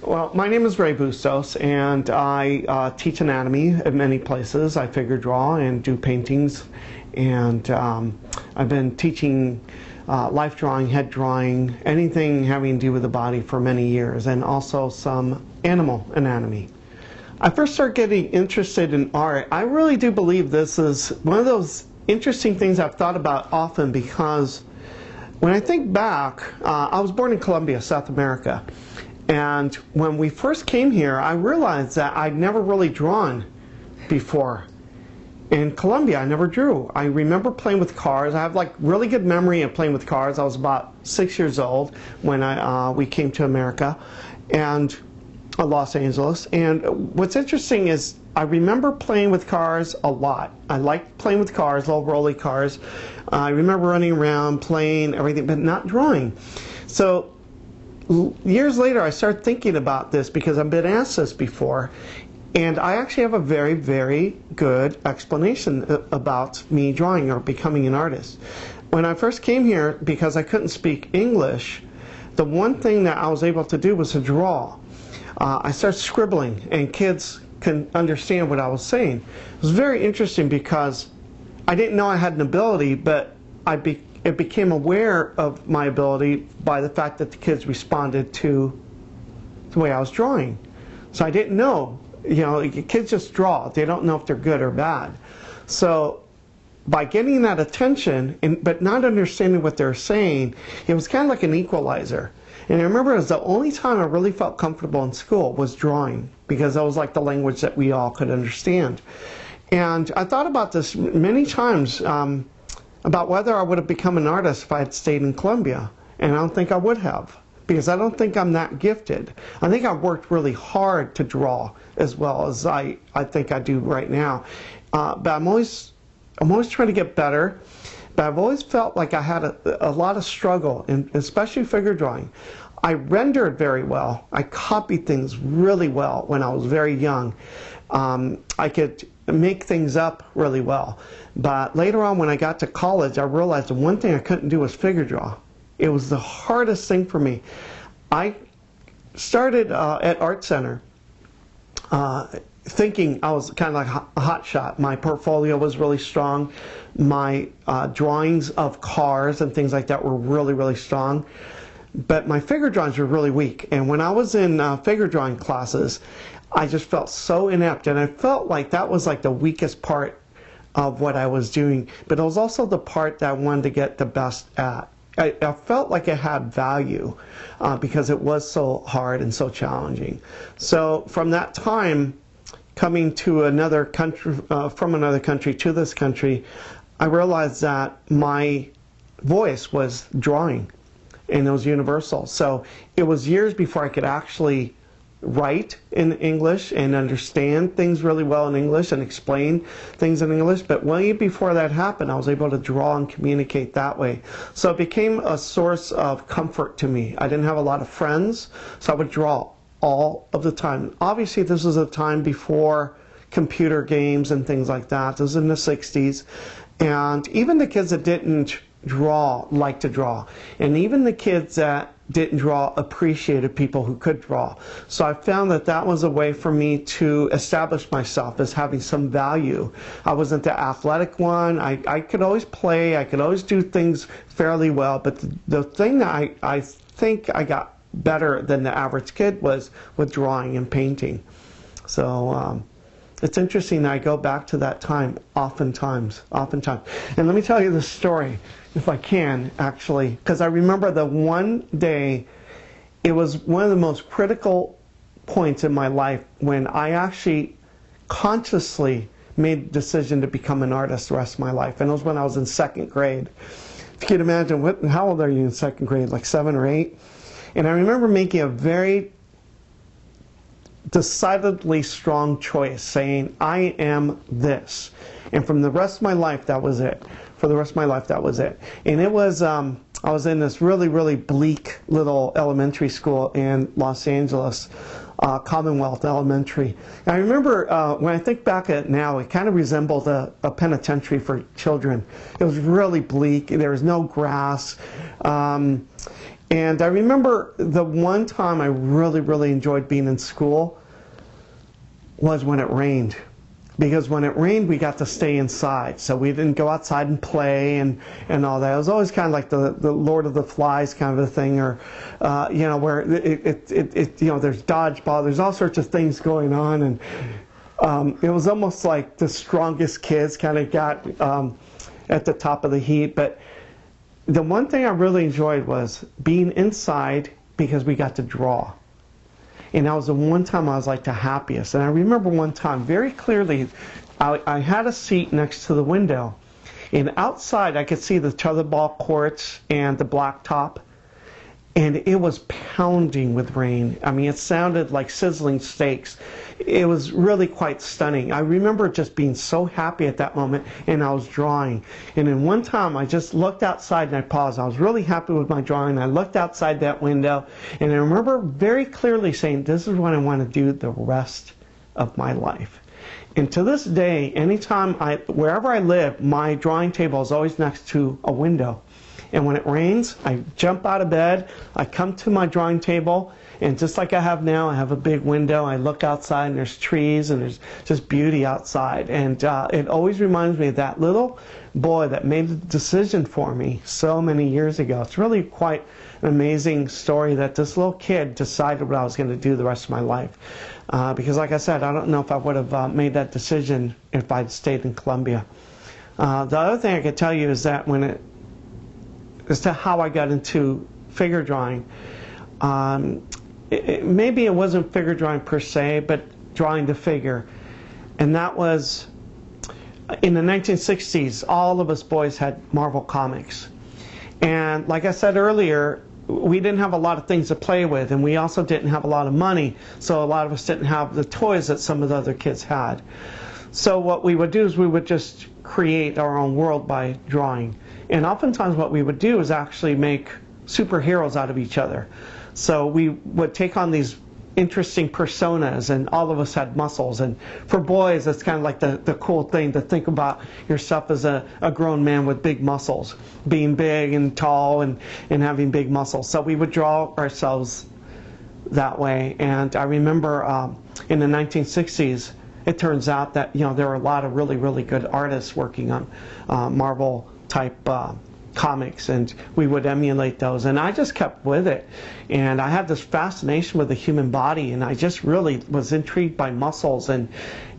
Well, my name is Rey Bustos, and I teach anatomy at many places. I figure draw and do paintings, and I've been teaching life drawing, head drawing, anything having to do with the body for many years, and also some animal anatomy. I first started getting interested in art. I really do believe this is one of those interesting things I've thought about often, because when I think back, I was born in Colombia, South America. And when we first came here, I realized that I'd never really drawn before. In Colombia, I never drew. I remember playing with cars. I have like really good memory of playing with cars. I was about 6 years old when we came to America, and Los Angeles. And what's interesting is I remember playing with cars a lot. I liked playing with cars, little rolly cars. I remember running around, playing, everything, but not drawing. So years later, I started thinking about this because I've been asked this before, and I actually have a very, very good explanation about me drawing or becoming an artist. When I first came here, because I couldn't speak English, the one thing that I was able to do was to draw. I started scribbling, and kids can understand what I was saying. It was very interesting because I didn't know I had an ability, but it became aware of my ability by the fact that the kids responded to the way I was drawing. So I didn't know, kids just draw. They don't know if they're good or bad. So by getting that attention, but not understanding what they're saying, it was kind of like an equalizer. And I remember it was the only time I really felt comfortable in school was drawing, because that was like the language that we all could understand. And I thought about this many times, about whether I would have become an artist if I had stayed in Colombia. And I don't think I would have, because I don't think I'm that gifted. I think I've worked really hard to draw as well as I think I do right now. But I'm always trying to get better. But I've always felt like I had a lot of struggle, especially figure drawing. I rendered very well. I copied things really well when I was very young. I could make things up really well. But later on, when I got to college, I realized the one thing I couldn't do was figure draw. It was the hardest thing for me. I started at Art Center thinking I was kind of like a hot shot. My portfolio was really strong. My drawings of cars and things like that were really, really strong. But my figure drawings were really weak. And when I was in figure drawing classes, I just felt so inept. And I felt like that was like the weakest part of what I was doing. But it was also the part that I wanted to get the best at. I felt like it had value because it was so hard and so challenging. So from that time, coming to another country, from another country to this country, I realized that my voice was drawing, and it was universal. So it was years before I could actually write in English and understand things really well in English and explain things in English. But way before that happened, I was able to draw and communicate that way. So it became a source of comfort to me. I didn't have a lot of friends, so I would draw all of the time. Obviously, this was a time before computer games and things like that. This was in the 60s. And even the kids that didn't draw liked to draw. And even the kids that didn't draw appreciated people who could draw. So I found that that was a way for me to establish myself as having some value. I wasn't the athletic one. I could always play. I could always do things fairly well. But the thing that I think I got better than the average kid was with drawing and painting. So it's interesting that I go back to that time oftentimes. And let me tell you this story, if I can, actually, because I remember the one day, it was one of the most critical points in my life when I actually consciously made the decision to become an artist the rest of my life. And it was when I was in second grade. If you can imagine, how old are you in second grade, like 7 or 8? And I remember making a very decidedly strong choice, saying, I am this. And from the rest of my life, that was it. For the rest of my life, that was it. And it was, I was in this really, really bleak little elementary school in Los Angeles, Commonwealth Elementary. And I remember, when I think back at it now, it kind of resembled a penitentiary for children. It was really bleak. There was no grass. And I remember the one time I really, really enjoyed being in school was when it rained. Because when it rained, we got to stay inside. So we didn't go outside and play and all that. It was always kind of like the Lord of the Flies kind of a thing, or, you know, where you know, there's dodgeball, there's all sorts of things going on. And it was almost like the strongest kids kind of got at the top of the heap. But the one thing I really enjoyed was being inside because we got to draw. And that was the one time I was like the happiest. And I remember one time very clearly, I had a seat next to the window. And outside I could see the tetherball courts and the blacktop. And it was pounding with rain. I mean, it sounded like sizzling steaks. It was really quite stunning. I remember just being so happy at that moment, and I was drawing. And then one time I just looked outside and I paused. I was really happy with my drawing. I looked outside that window, and I remember very clearly saying, this is what I want to do the rest of my life. And to this day, anytime wherever I live, my drawing table is always next to a window. And when it rains, I jump out of bed, I come to my drawing table, and just like I have now, I have a big window. I look outside and there's trees and there's just beauty outside. And it always reminds me of that little boy that made the decision for me so many years ago. It's really quite an amazing story that this little kid decided what I was going to do the rest of my life. Because like I said, I don't know if I would have made that decision if I'd stayed in Columbia. The other thing I could tell you is that as to how I got into figure drawing. Maybe it wasn't figure drawing per se, but drawing the figure. And that was in the 1960s, all of us boys had Marvel Comics. And like I said earlier, we didn't have a lot of things to play with, and we also didn't have a lot of money, so a lot of us didn't have the toys that some of the other kids had. So what we would do is we would just create our own world by drawing. And oftentimes what we would do is actually make superheroes out of each other. So we would take on these interesting personas, and all of us had muscles. And for boys, it's kind of like the cool thing to think about yourself as a grown man with big muscles, being big and tall and having big muscles. So we would draw ourselves that way. And I remember in the 1960s, it turns out that, you know, there were a lot of really, really good artists working on Marvel type comics, and we would emulate those, and I just kept with it. And I had this fascination with the human body, and I just really was intrigued by muscles and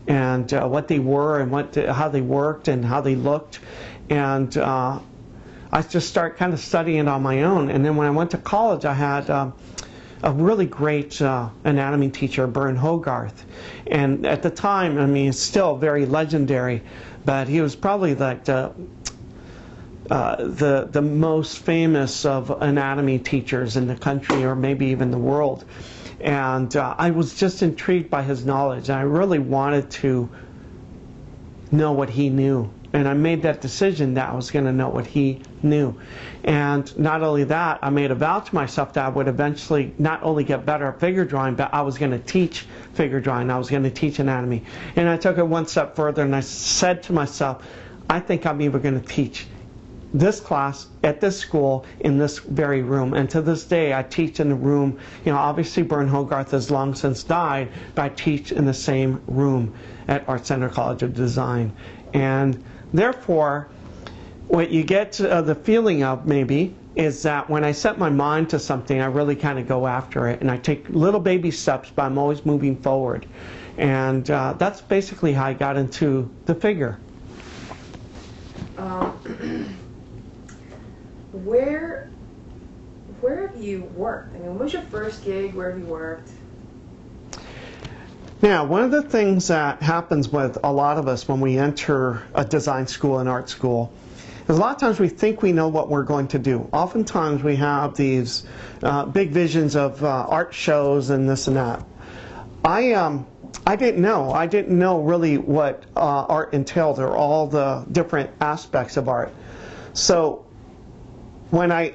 what they were and how they worked and how they looked. And I just started kind of studying it on my own. And then when I went to college, I had a really great anatomy teacher, Bern Hogarth. And at the time, I mean, it's still very legendary, but he was probably like the most famous of anatomy teachers in the country, or maybe even the world. And I was just intrigued by his knowledge. I really wanted to know what he knew. And I made that decision that I was going to know what he knew. And not only that, I made a vow to myself that I would eventually not only get better at figure drawing, but I was going to teach figure drawing. I was going to teach anatomy. And I took it one step further, and I said to myself, I think I'm even going to teach this class at this school in this very room. And to this day, I teach in the room. You know, obviously Bern Hogarth has long since died, but I teach in the same room at Art Center College of Design. And therefore, what you get the feeling of maybe is that when I set my mind to something, I really kind of go after it, and I take little baby steps, but I'm always moving forward. And that's basically how I got into the figure. Where have you worked? I mean, what was your first gig? Where have you worked? Now, one of the things that happens with a lot of us when we enter a design school and art school is a lot of times we think we know what we're going to do. Oftentimes we have these big visions of art shows and this and that. I didn't know. I didn't know really what art entailed, or all the different aspects of art. So when I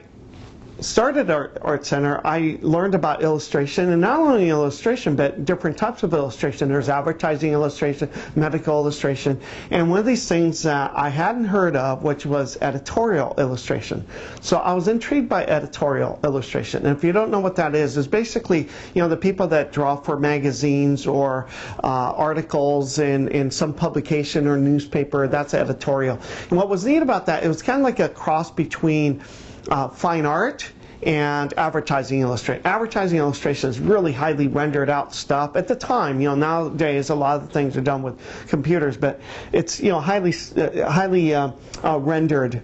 started Art Center, I learned about illustration, and not only illustration, but different types of illustration. There's advertising illustration, medical illustration, and one of these things that I hadn't heard of, which was editorial illustration. So I was intrigued by editorial illustration. And if you don't know what that is basically, you know, the people that draw for magazines or articles in some publication or newspaper, that's editorial. And what was neat about that, it was kind of like a cross between fine art and advertising illustration. Advertising illustration is really highly rendered out stuff at the time. You know, nowadays a lot of the things are done with computers, but it's, you know, highly rendered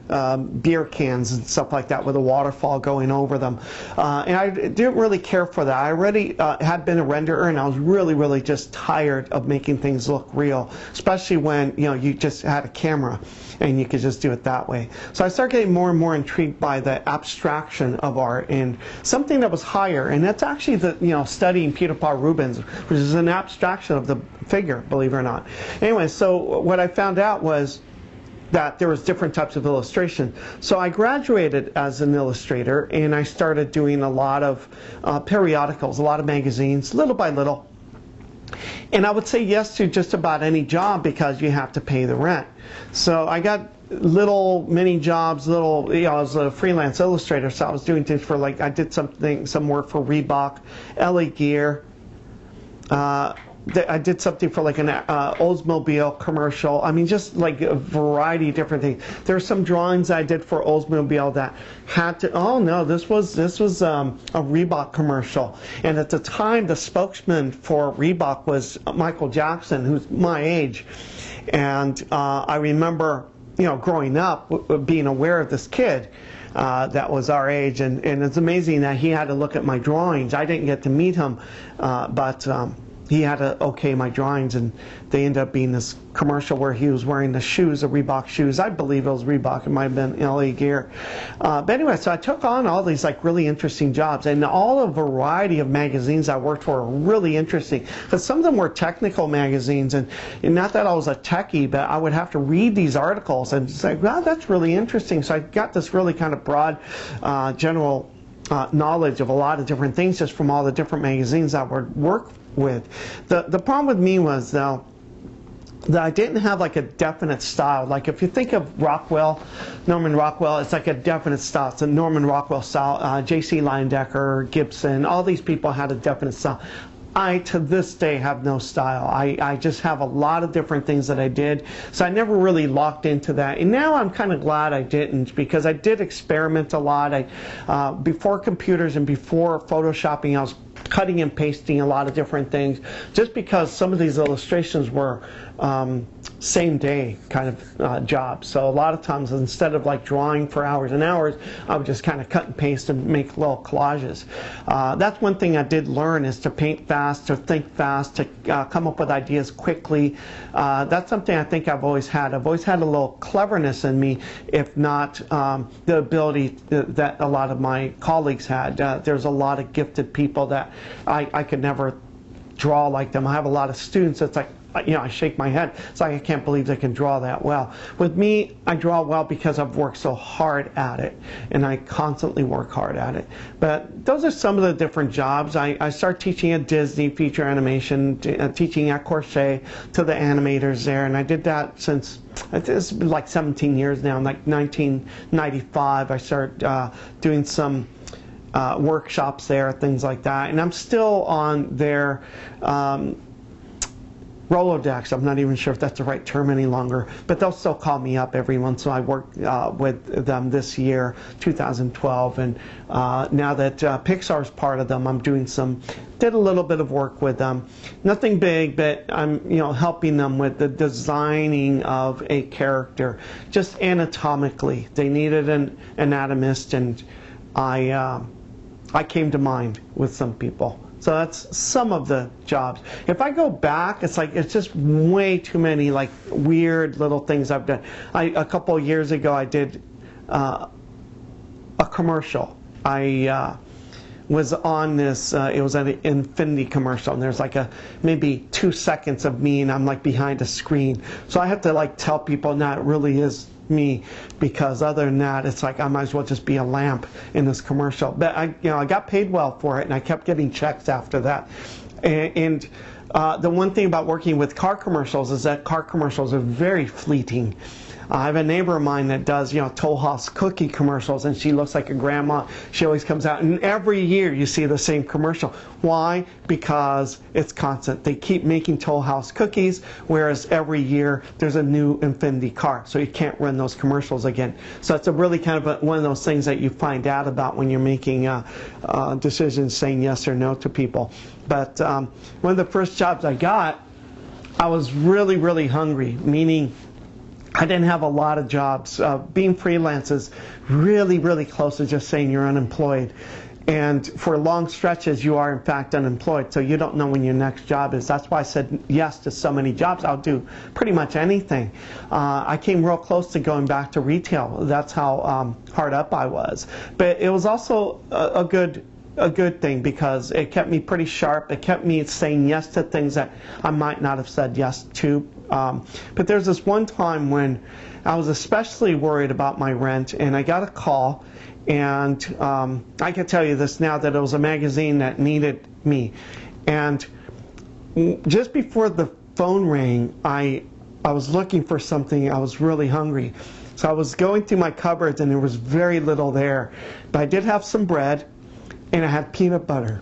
beer cans and stuff like that with a waterfall going over them. And I didn't really care for that. I already had been a renderer, and I was really just tired of making things look real, especially when, you know, you just had a camera and you could just do it that way. So I started getting more and more intrigued by the abstraction of art and something that was higher, and that's actually the, you know, studying Peter Paul Rubens, which is an abstraction of the figure, believe it or not. Anyway, so what I found out was that there was different types of illustration. So I graduated as an illustrator, and I started doing a lot of periodicals, a lot of magazines, little by little. And I would say yes to just about any job because you have to pay the rent. So I got little mini jobs, you know, I was a freelance illustrator, so I was doing things for, like, I did some work for Reebok, LA Gear. I did something for like an Oldsmobile commercial. I mean, just like a variety of different things. There's some drawings I did for Oldsmobile that had to, oh no, this was a Reebok commercial. And at the time, the spokesman for Reebok was Michael Jackson, who's my age. And I remember, you know, growing up, being aware of this kid that was our age. And it's amazing that he had to look at my drawings. I didn't get to meet him, but he had to okay my drawings, and they ended up being this commercial where he was wearing the shoes, the Reebok shoes. I believe it was Reebok. It might have been LA Gear. But anyway, so I took on all these like really interesting jobs, and all the variety of magazines I worked for were really interesting, because some of them were technical magazines, and not that I was a techie, but I would have to read these articles and say, wow, that's really interesting. So I got this really kind of broad general knowledge of a lot of different things just from all the different magazines I would work with. The problem with me was, though, that I didn't have like a definite style. Like if you think of Rockwell, Norman Rockwell, it's like a definite style. It's a Norman Rockwell style. J.C. Leyendecker, Gibson, all these people had a definite style. I, to this day, have no style. I just have a lot of different things that I did, so I never really locked into that. And now I'm kind of glad I didn't, because I did experiment a lot. Before computers and before photoshopping, I was cutting and pasting a lot of different things, just because some of these illustrations were same day kind of jobs. So a lot of times, instead of like drawing for hours and hours, I would just kind of cut and paste and make little collages. That's one thing I did learn, is to paint fast, to think fast, to come up with ideas quickly. That's something I think I've always had. I've always had a little cleverness in me, if not the ability that a lot of my colleagues had. There's a lot of gifted people that I could never draw like them. I have a lot of students that's like, you know, I shake my head. It's like, I can't believe they can draw that well. With me, I draw well because I've worked so hard at it, and I constantly work hard at it. But those are some of the different jobs. I started teaching at Disney, feature animation, teaching at Corsair to the animators there, and I did that since, it's been like 17 years now. In like 1995, I started doing some workshops there, things like that, and I'm still on their Rolodex. I'm not even sure if that's the right term any longer, but they'll still call me up every month. So I worked with them this year, 2012, and now that Pixar's part of them, I'm doing did a little bit of work with them. Nothing big, but I'm, you know, helping them with the designing of a character, just anatomically. They needed an anatomist, and I came to mind with some people. So that's some of the jobs. If I go back, it's like, it's just way too many like weird little things I've done. A couple of years ago, I did a commercial. I was on this, it was an Infinity commercial, and there's like maybe 2 seconds of me, and I'm like behind a screen. So I have to like tell people, no, it really is me, because other than that, it's like I might as well just be a lamp in this commercial. But I got paid well for it, and I kept getting checks after that. And the one thing about working with car commercials is that car commercials are very fleeting. I have a neighbor of mine that does, Toll House cookie commercials, and she looks like a grandma. She always comes out, and every year you see the same commercial. Why? Because it's constant. They keep making Toll House cookies, whereas every year there's a new Infiniti car, so you can't run those commercials again. So it's a really kind of one of those things that you find out about when you're making decisions, saying yes or no to people. But one of the first jobs I got, I was really, really hungry, meaning I didn't have a lot of jobs. Being freelance is really, really close to just saying you're unemployed. And for long stretches, you are in fact unemployed, so you don't know when your next job is. That's why I said yes to so many jobs. I'll do pretty much anything. I came real close to going back to retail. That's how hard up I was. But it was also a good thing, because it kept me pretty sharp. It kept me saying yes to things that I might not have said yes to. But there's this one time when I was especially worried about my rent, and I got a call, and I can tell you this now, that it was a magazine that needed me. And just before the phone rang, I was looking for something. I was really hungry. So I was going through my cupboards, and there was very little there. But I did have some bread, and I had peanut butter.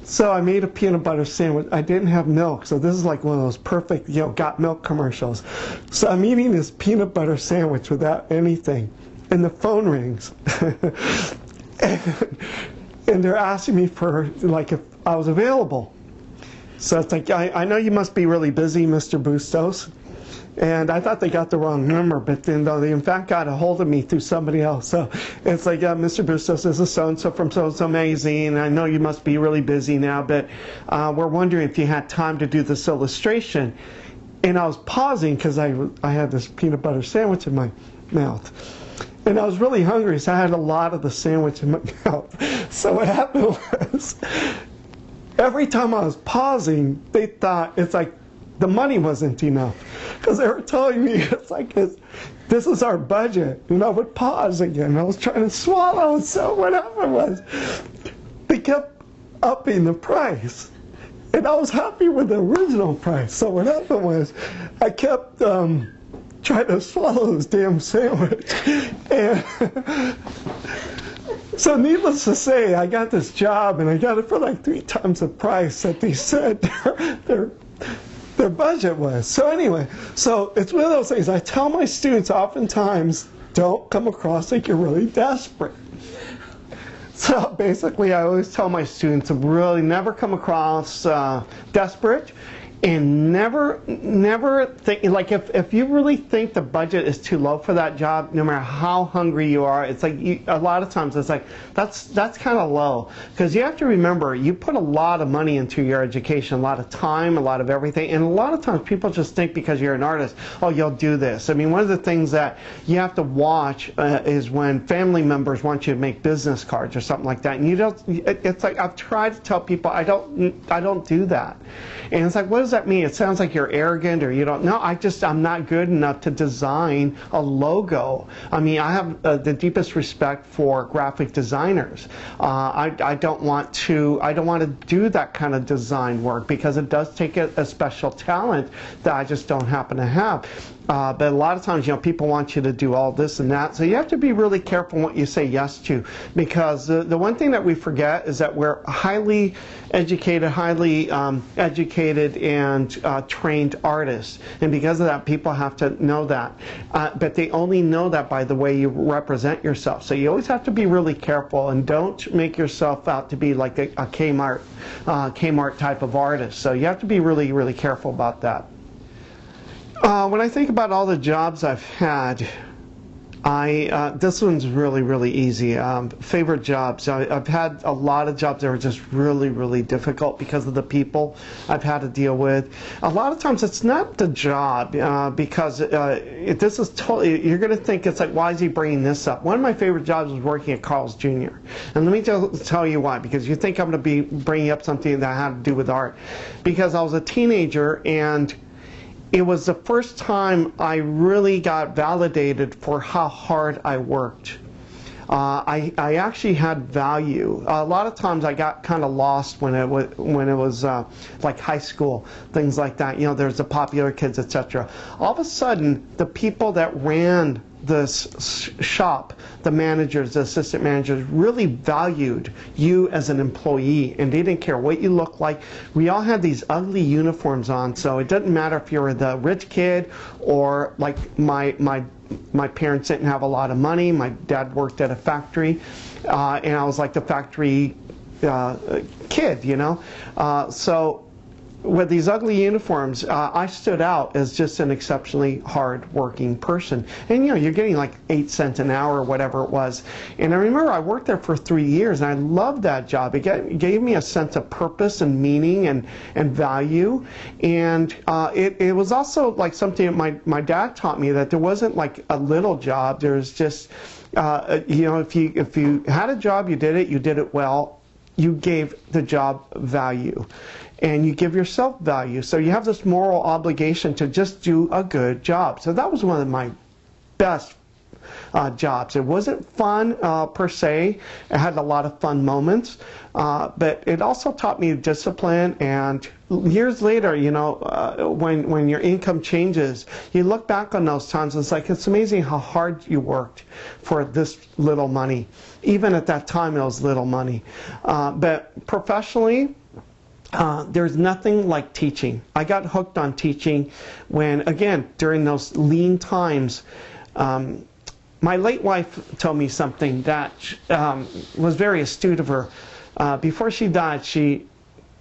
So I made a peanut butter sandwich. I didn't have milk, so this is like one of those perfect, got milk commercials. So I'm eating this peanut butter sandwich without anything, and the phone rings. and they're asking me for, like, if I was available. So it's like, I know you must be really busy, Mr. Bustos. And I thought they got the wrong number, but then they in fact got a hold of me through somebody else. So it's like, Mr. Bustos, this is so-and-so from so-and-so magazine. I know you must be really busy now, but we're wondering if you had time to do this illustration. And I was pausing because I had this peanut butter sandwich in my mouth. And I was really hungry, so I had a lot of the sandwich in my mouth. So what happened was, every time I was pausing, they thought it's like the money wasn't enough. Because they were telling me, it's like, this is our budget. And I would pause again. I was trying to swallow, so what happened was, they kept upping the price. And I was happy with the original price. So what happened was, I kept trying to swallow this damn sandwich. And so needless to say, I got this job, and I got it for like 3 times the price that they said their budget was. So anyway, so it's one of those things. I tell my students oftentimes, don't come across like you're really desperate. So basically, I always tell my students to really never come across desperate, and never think, like, if you really think the budget is too low for that job, no matter how hungry you are, it's like a lot of times it's like that's kind of low, because you have to remember, you put a lot of money into your education, a lot of time, a lot of everything, and a lot of times people just think because you're an artist, oh, you'll do this. I mean, one of the things that you have to watch is when family members want you to make business cards or something like that, and you don't. It's like, I've tried to tell people I don't do that, and it's like, what does that mean? It sounds like you're arrogant, or you don't know. I'm not good enough to design a logo. I mean, I have the deepest respect for graphic designers. I don't want to do that kind of design work, because it does take a special talent that I just don't happen to have. But a lot of times, people want you to do all this and that. So you have to be really careful what you say yes to, because the one thing that we forget is that we're highly educated and trained artists. And because of that, people have to know that. But they only know that by the way you represent yourself. So you always have to be really careful, and don't make yourself out to be like a Kmart type of artist. So you have to be really, really careful about that. When I think about all the jobs I've had, this one's really, really easy. Favorite jobs. I've had a lot of jobs that were just really, really difficult because of the people I've had to deal with. A lot of times it's not the job, because this is totally, you're going to think it's like, why is he bringing this up? One of my favorite jobs was working at Carl's Jr. And let me tell you why, because you think I'm going to be bringing up something that had to do with art. Because I was a teenager, and it was the first time I really got validated for how hard I worked. I actually had value. A lot of times I got kind of lost when it was like high school, things like that. You know, there's the popular kids, etc. All of a sudden, the people that ran this shop, the managers, the assistant managers, really valued you as an employee, and they didn't care what you looked like. We all had these ugly uniforms on, so it doesn't matter if you were the rich kid or like my parents didn't have a lot of money. My dad worked at a factory, and I was like the factory kid, you know. So with these ugly uniforms, I stood out as just an exceptionally hard-working person. And you know, you're getting like 8 cents an hour or whatever it was. And I remember I worked there for 3 years, and I loved that job. It gave me a sense of purpose and meaning and value. And it was also like something that my dad taught me, that there wasn't like a little job. There's just, you know, if you had a job, you did it well. You gave the job value. And you give yourself value. So you have this moral obligation to just do a good job. So that was one of my best jobs. It wasn't fun per se. It had a lot of fun moments. But it also taught me discipline. And years later, you know, when your income changes, you look back on those times and it's like, it's amazing how hard you worked for this little money. Even at that time, it was little money. But professionally, there's nothing like teaching. I got hooked on teaching when, again, during those lean times, my late wife told me something that was very astute of her. Before she died, she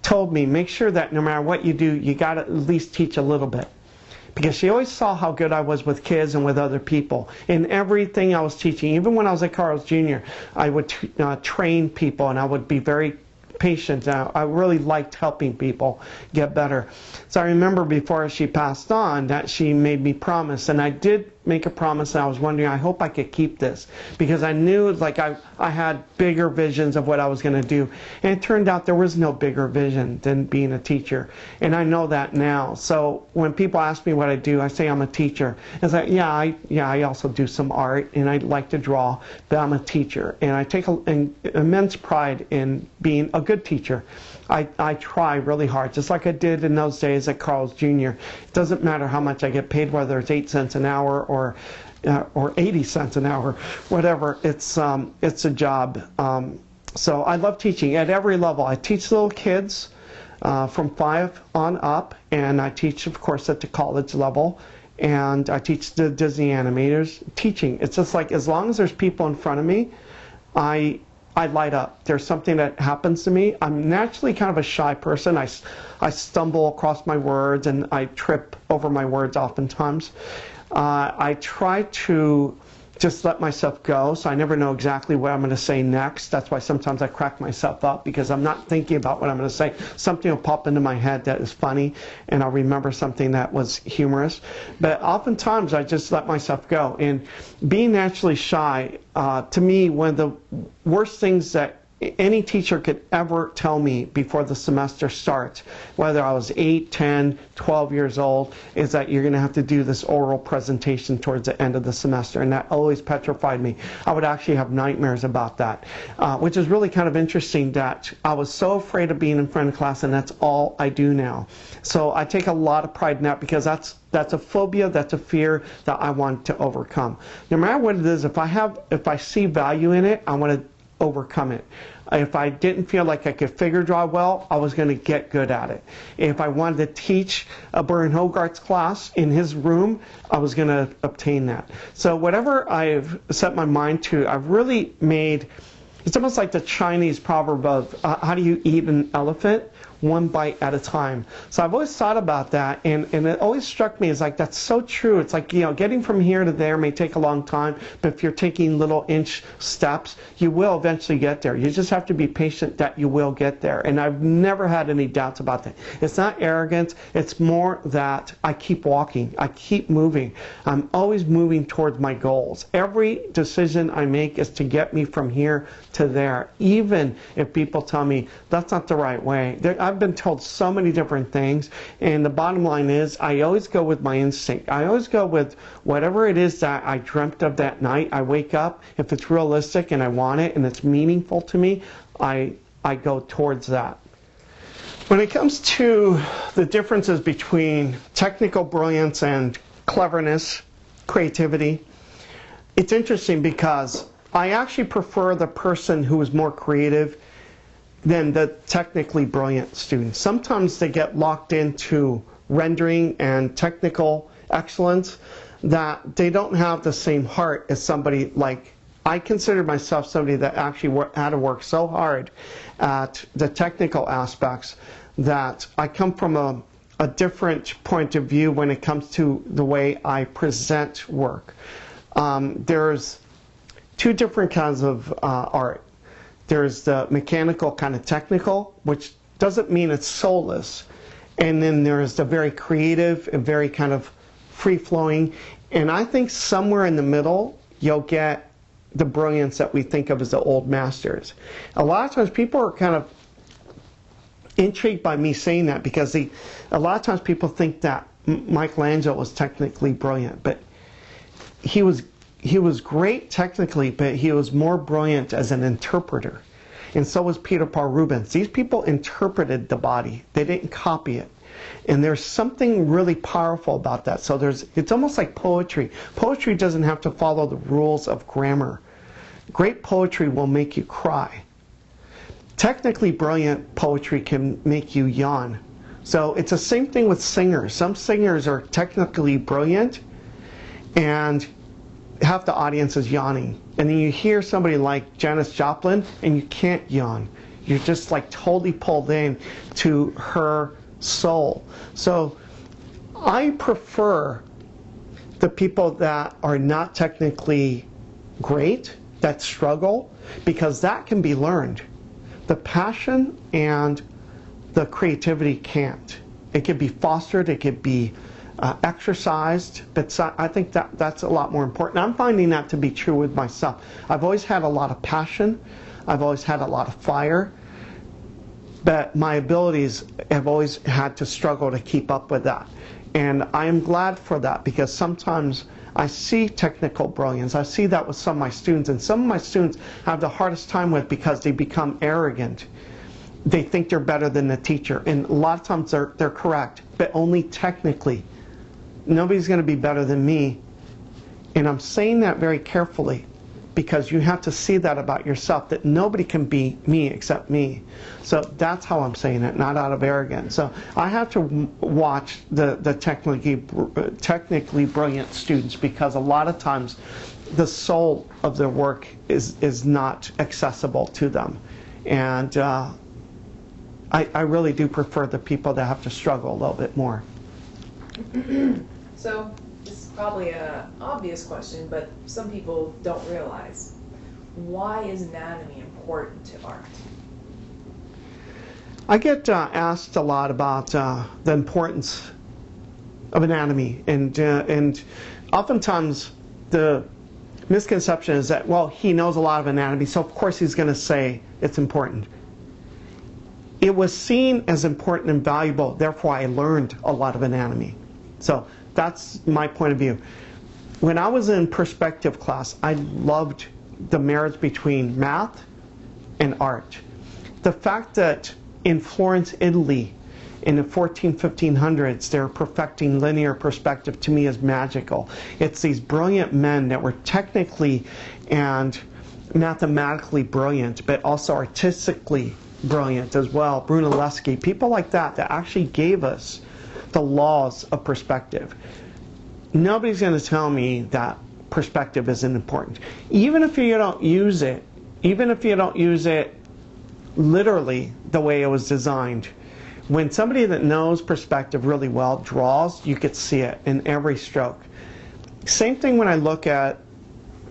told me, make sure that no matter what you do, you got to at least teach a little bit. Because she always saw how good I was with kids and with other people. In everything I was teaching, even when I was at Carl's Jr., I would train people, and I would be very patient. I really liked helping people get better. So I remember before she passed on that she made me promise, and I did make a promise, and I was wondering, I hope I could keep this, because I knew like I had bigger visions of what I was going to do, and it turned out there was no bigger vision than being a teacher, and I know that now. So when people ask me what I do, I say I'm a teacher. It's like, yeah, I also do some art, and I like to draw, but I'm a teacher, and I take an immense pride in being a good teacher. I try really hard, just like I did in those days at Carl's Jr. It doesn't matter how much I get paid, whether it's 8 cents an hour or 80 cents an hour, whatever. It's a job. So I love teaching at every level. I teach little kids from 5 on up, and I teach, of course, at the college level. And I teach the Disney animators. Teaching, it's just like, as long as there's people in front of me, I light up. There's something that happens to me. I'm naturally kind of a shy person. I stumble across my words, and I trip over my words oftentimes. I try to just let myself go, so I never know exactly what I'm going to say next. That's why sometimes I crack myself up, because I'm not thinking about what I'm going to say. Something will pop into my head that is funny, and I'll remember something that was humorous. But oftentimes I just let myself go. And being naturally shy, to me, one of the worst things that any teacher could ever tell me before the semester starts, whether I was 8, 10, 12 years old, is that you're going to have to do this oral presentation towards the end of the semester, and that always petrified me. I would actually have nightmares about that, which is really kind of interesting that I was so afraid of being in front of class, and that's all I do now. So I take a lot of pride in that, because that's a phobia, that's a fear that I want to overcome. No matter what it is, if I see value in it, I want to overcome it. If I didn't feel like I could figure draw well, I was going to get good at it. If I wanted to teach a Burn Hogarth's class in his room, I was going to obtain that. So whatever I've set my mind to, I've really made, it's almost like the Chinese proverb of how do you eat an elephant? One bite at a time. So I've always thought about that, and it always struck me as like, that's so true. It's like, you know, getting from here to there may take a long time, but if you're taking little inch steps, you will eventually get there. You just have to be patient that you will get there. And I've never had any doubts about that. It's not arrogance, it's more that I keep walking, I keep moving. I'm always moving towards my goals. Every decision I make is to get me from here to there, even if people tell me that's not the right way. I've been told so many different things, and the bottom line is I always go with my instinct. I always go with whatever it is that I dreamt of that night. I wake up, if it's realistic and I want it and it's meaningful to me, I go towards that. When it comes to the differences between technical brilliance and cleverness, creativity, it's interesting because I actually prefer the person who is more creative than the technically brilliant students. Sometimes they get locked into rendering and technical excellence that they don't have the same heart as somebody like, I consider myself somebody that actually had to work so hard at the technical aspects that I come from a different point of view when it comes to the way I present work. There's two different kinds of art. There's the mechanical kind of technical, which doesn't mean it's soulless. And then there's the very creative and very kind of free-flowing. And I think somewhere in the middle, you'll get the brilliance that we think of as the old masters. A lot of times people are kind of intrigued by me saying that because a lot of times people think that Michelangelo was technically brilliant, but he was great technically, but he was more brilliant as an interpreter. And so was Peter Paul Rubens. These people interpreted the body. They didn't copy it. And there's something really powerful about that. So it's almost like poetry. Poetry doesn't have to follow the rules of grammar. Great poetry will make you cry. Technically brilliant poetry can make you yawn. So it's the same thing with singers. Some singers are technically brilliant and half the audience is yawning. And then you hear somebody like Janis Joplin and you can't yawn. You're just like totally pulled in to her soul. So I prefer the people that are not technically great, that struggle, because that can be learned. The passion and the creativity can't. It can be fostered, it could be exercised, but I think that's a lot more important. I'm finding that to be true with myself. I've always had a lot of passion, I've always had a lot of fire, but my abilities have always had to struggle to keep up with that. And I am glad for that, because sometimes I see technical brilliance. I see that with some of my students, and some of my students have the hardest time with because they become arrogant. They think they're better than the teacher, and a lot of times they're correct, but only technically. Nobody's going to be better than me. And I'm saying that very carefully because you have to see that about yourself, that nobody can be me except me. So that's how I'm saying it, not out of arrogance. So I have to watch the technically brilliant students, because a lot of times the soul of their work is not accessible to them. And I really do prefer the people that have to struggle a little bit more. So this is probably an obvious question, but some people don't realize. Why is anatomy important to art? I get asked a lot about the importance of anatomy, and oftentimes the misconception is that, well, he knows a lot of anatomy, so of course he's going to say it's important. It was seen as important and valuable, therefore I learned a lot of anatomy. So that's my point of view. When I was in perspective class, I loved the marriage between math and art. The fact that in Florence, Italy, in the 1500s, they're perfecting linear perspective, to me is magical. It's these brilliant men that were technically and mathematically brilliant, but also artistically brilliant as well. Brunelleschi, people like that actually gave us the laws of perspective. Nobody's going to tell me that perspective isn't important. Even if you don't use it, literally the way it was designed, when somebody that knows perspective really well draws, you could see it in every stroke. Same thing when I look at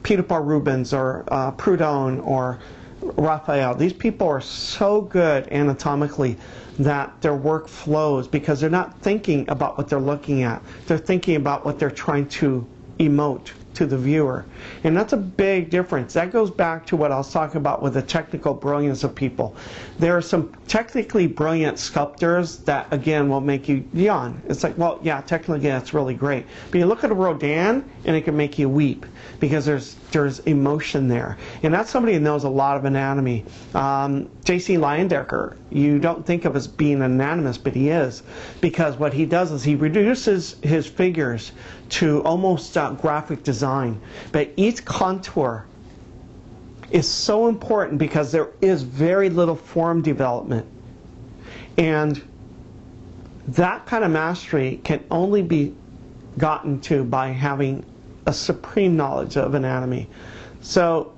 Peter Paul Rubens or Prud'hon or Raphael. These people are so good anatomically that their work flows because they're not thinking about what they're looking at. They're thinking about what they're trying to emote to the viewer. And that's a big difference. That goes back to what I was talking about with the technical brilliance of people. There are some technically brilliant sculptors that, again, will make you yawn. It's like, well, yeah, technically that's really great. But you look at a Rodin and it can make you weep because there's emotion there. And that's somebody who knows a lot of anatomy. J.C. Leyendecker, you don't think of as being an anatomist, but he is. Because what he does is he reduces his figures to almost graphic design. But each contour is so important because there is very little form development. And that kind of mastery can only be gotten to by having a supreme knowledge of anatomy. So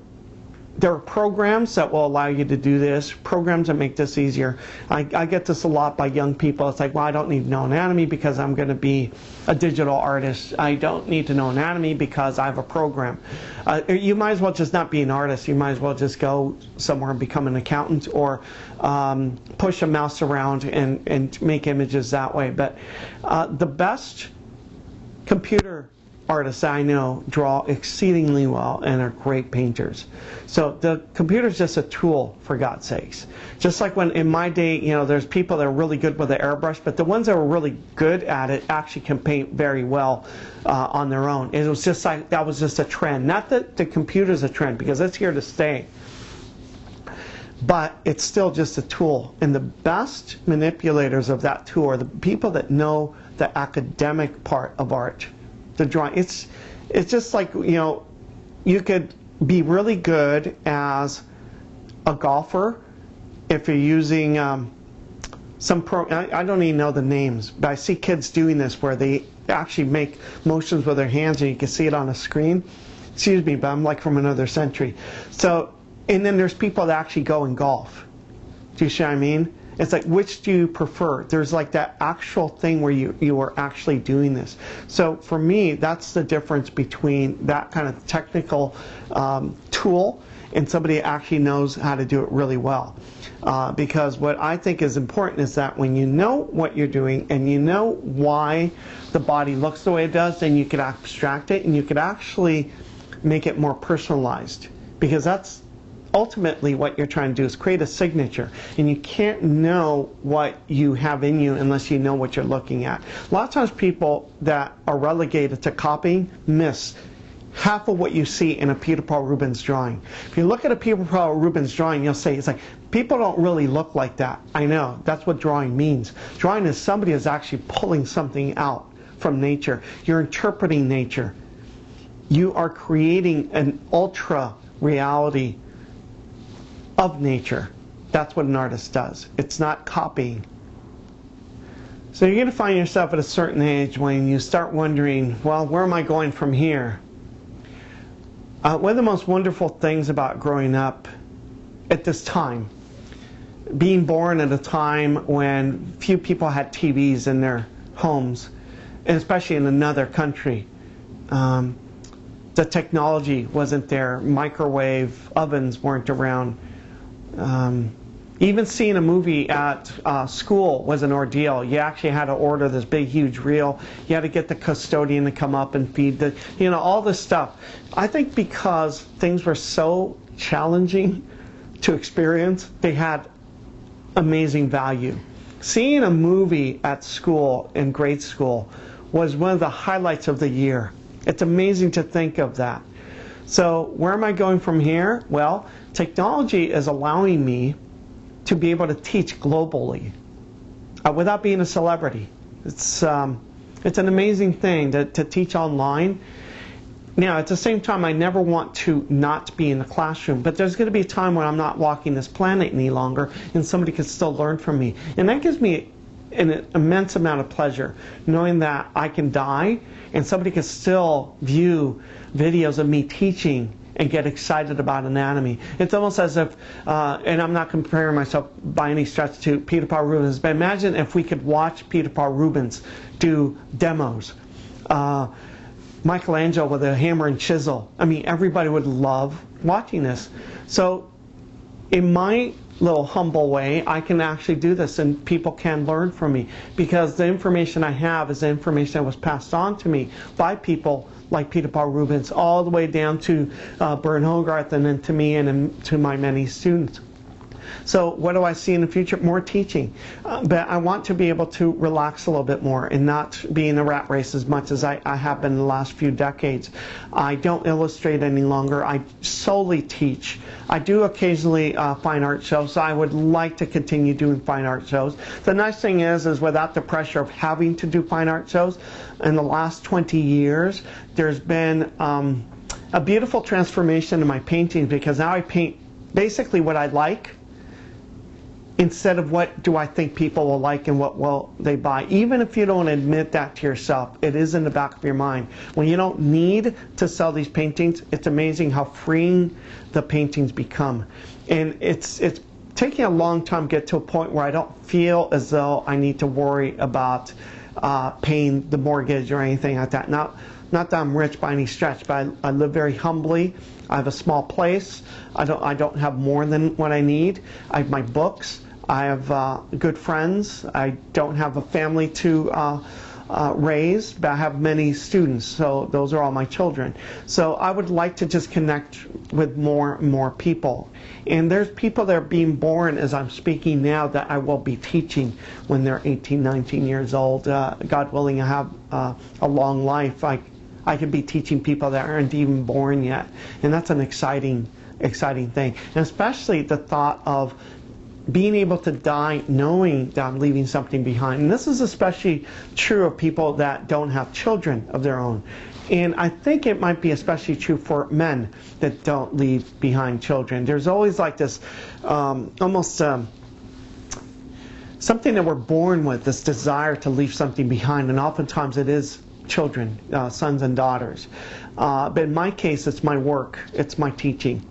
there are programs that will allow you to do this, programs that make this easier. I get this a lot by young people. It's like, well, I don't need to know anatomy because I'm going to be a digital artist. I don't need to know anatomy because I have a program. You might as well just not be an artist. You might as well just go somewhere and become an accountant or push a mouse around and make images that way. But the best computer artists I know draw exceedingly well and are great painters. So the computer's just a tool, for God's sakes. Just like when in my day, you know, there's people that are really good with the airbrush, but the ones that are really good at it actually can paint very well on their own. It was just like, that was just a trend. Not that the computer's a trend, because it's here to stay. But it's still just a tool. And the best manipulators of that tool are the people that know the academic part of art. The drawing, it's just like, you know, you could be really good as a golfer if you're using I don't even know the names, but I see kids doing this where they actually make motions with their hands and you can see it on a screen. Excuse me, but I'm like from another century. So, and then there's people that actually go and golf. Do you see what I mean? It's like, which do you prefer? There's like that actual thing where you are actually doing this. So for me, that's the difference between that kind of technical tool and somebody who actually knows how to do it really well. Because what I think is important is that when you know what you're doing and you know why the body looks the way it does, then you could abstract it and you could actually make it more personalized. Because that's ultimately what you're trying to do, is create a signature, and you can't know what you have in you unless you know what you're looking at. A lot of times people that are relegated to copying miss half of what you see in a Peter Paul Rubens drawing. If you look at a Peter Paul Rubens drawing, you'll say, it's like, people don't really look like that. I know, that's what drawing means. Drawing is somebody is actually pulling something out from nature. You're interpreting nature. You are creating an ultra reality of nature. That's what an artist does. It's not copying. So you're going to find yourself at a certain age when you start wondering, well, where am I going from here? One of the most wonderful things about growing up at this time, being born at a time when few people had TVs in their homes, and especially in another country, the technology wasn't there, microwave ovens weren't around. Even seeing a movie at school was an ordeal. You actually had to order this big, huge reel. You had to get the custodian to come up and feed the, you know, all this stuff. I think because things were so challenging to experience, they had amazing value. Seeing a movie at school, in grade school, was one of the highlights of the year. It's amazing to think of that. So where am I going from here? Well, technology is allowing me to be able to teach globally without being a celebrity. It's an amazing thing to teach online. Now, at the same time, I never want to not be in the classroom, but there's going to be a time when I'm not walking this planet any longer and somebody can still learn from me. And that gives me an immense amount of pleasure, knowing that I can die and somebody can still view videos of me teaching and get excited about anatomy. It's almost as if, and I'm not comparing myself by any stretch to Peter Paul Rubens, but imagine if we could watch Peter Paul Rubens do demos. Michelangelo with a hammer and chisel. I mean, everybody would love watching this. So in my little humble way, I can actually do this and people can learn from me, because the information I have is the information that was passed on to me by people like Peter Paul Rubens, all the way down to Bern Hogarth, and then to me and to my many students. So what do I see in the future? More teaching. But I want to be able to relax a little bit more and not be in the rat race as much as I have been in the last few decades. I don't illustrate any longer. I solely teach. I do occasionally fine art shows, so I would like to continue doing fine art shows. The nice thing is without the pressure of having to do fine art shows, in the last 20 years, there's been a beautiful transformation in my paintings, because now I paint basically what I like, instead of what do I think people will like and what will they buy. Even if you don't admit that to yourself, it is in the back of your mind. When you don't need to sell these paintings, it's amazing how freeing the paintings become. And it's taking a long time to get to a point where I don't feel as though I need to worry about paying the mortgage or anything like that. Not that I'm rich by any stretch, but I live very humbly. I have a small place. I don't have more than what I need. I have my books. I have good friends. I don't have a family to raise, but I have many students, so those are all my children. So I would like to just connect with more and more people. And there's people that are being born as I'm speaking now that I will be teaching when they're 18, 19 years old. God willing, I have a long life. I could be teaching people that aren't even born yet. And that's an exciting thing. And especially the thought of being able to die knowing that I'm leaving something behind. And this is especially true of people that don't have children of their own. And I think it might be especially true for men that don't leave behind children. There's always like this almost something that we're born with, this desire to leave something behind. And oftentimes it is children, sons and daughters. But in my case, it's my work. It's my teaching,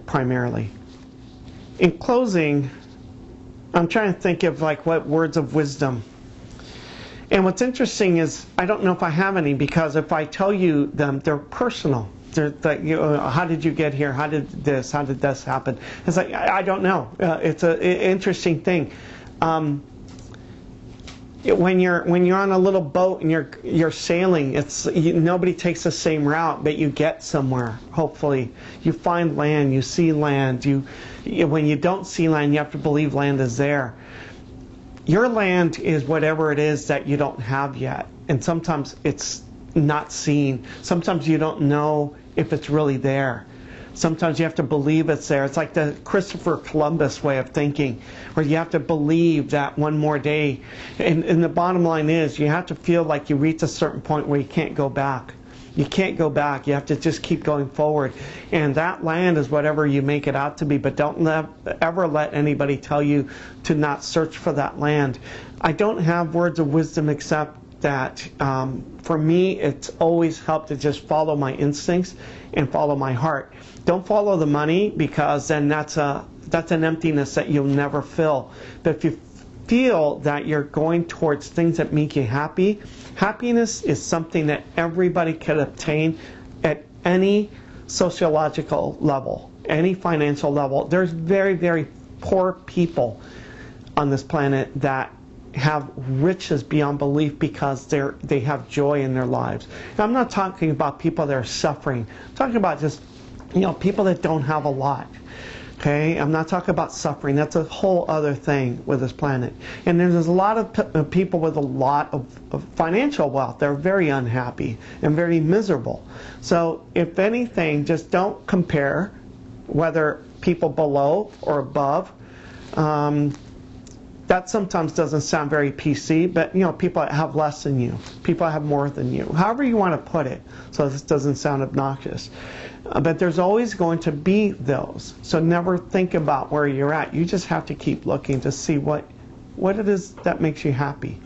primarily. In closing, I'm trying to think of like what words of wisdom. And what's interesting is I don't know if I have any, because if I tell you them, they're personal. They're like, how did you get here? How did this happen? It's like, I don't know. It's an interesting thing. When you're on a little boat and you're sailing, nobody takes the same route, but you get somewhere. Hopefully, you find land, you see land. When you don't see land, you have to believe land is there. Your land is whatever it is that you don't have yet, and sometimes it's not seen. Sometimes you don't know if it's really there. Sometimes you have to believe it's there. It's like the Christopher Columbus way of thinking, where you have to believe that one more day. And the bottom line is you have to feel like you reach a certain point where you can't go back. You can't go back. You have to just keep going forward. And that land is whatever you make it out to be, but don't ever let anybody tell you to not search for that land. I don't have words of wisdom except that for me, it's always helped to just follow my instincts and follow my heart. Don't follow the money, because then that's an emptiness that you'll never fill. But if you feel that you're going towards things that make you happy, happiness is something that everybody can obtain at any sociological level, any financial level. There's very, very poor people on this planet that have riches beyond belief because they have joy in their lives. Now, I'm not talking about people that are suffering. I'm talking about just people that don't have a lot. Okay, I'm not talking about suffering. That's a whole other thing with this planet. And there's a lot of people with a lot of financial wealth. They're very unhappy and very miserable. So if anything, just don't compare whether people below or above. That sometimes doesn't sound very PC, but people that have less than you, people that have more than you, however you want to put it, so this doesn't sound obnoxious. But there's always going to be those. So never think about where you're at. You just have to keep looking to see what it is that makes you happy.